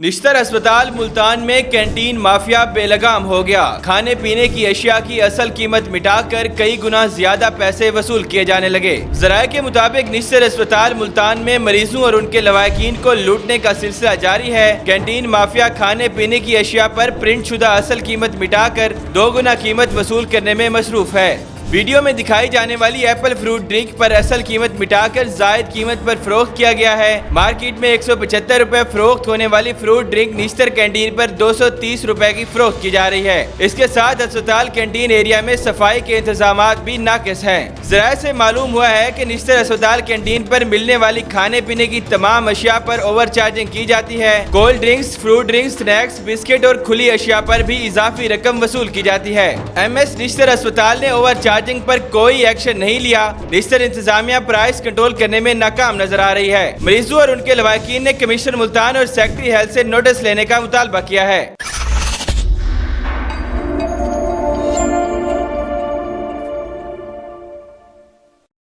نشتر اسپتال ملتان میں canteen mafia بے لگام ہو گیا۔ کھانے پینے کی اشیاء کی اصل قیمت مٹا کر کئی گنا زیادہ پیسے وصول کیے جانے لگے۔ ذرائع کے مطابق نشتر اسپتال ملتان میں مریضوں اور ان کے لواحقین کو لوٹنے کا سلسلہ جاری ہے۔ کینٹین مافیا کھانے پینے کی اشیاء پر پرنٹ شدہ اصل قیمت مٹا کر 2 گنا قیمت وصول کرنے میں مصروف ہے۔ ویڈیو میں دکھائی جانے والی ایپل فروٹ ڈرنک پر اصل قیمت مٹا کر زائد قیمت پر فروخت کیا گیا ہے۔ مارکیٹ میں 175 روپے فروخت ہونے والی فروٹ ڈرنک نشتر کینٹین پر 230 روپے کی فروخت کی جا رہی ہے۔ اس کے ساتھ اسپتال کینٹین ایریا میں صفائی کے انتظامات بھی ناقص ہیں۔ ذرائع سے معلوم ہوا ہے کہ نشتر اسپتال کینٹین پر ملنے والی کھانے پینے کی تمام اشیاء پر اوور چارجنگ کی جاتی ہے۔ Cold drinks, fruit drinks, snacks, biscuit اور کھلی اشیاء پر بھی اضافی رقم وصول کی جاتی ہے۔ ایم ایس نشتر اسپتال نے اوور چارجنگ پر کوئی ایکشن نہیں لیا۔ نشتر انتظامیہ پرائس کنٹرول کرنے میں ناکام نظر آ رہی ہے۔ مریضوں اور ان کے لواحقین نے کمشنر ملتان اور سیکٹری ہیلتھ سے نوٹس لینے کا مطالبہ کیا ہے۔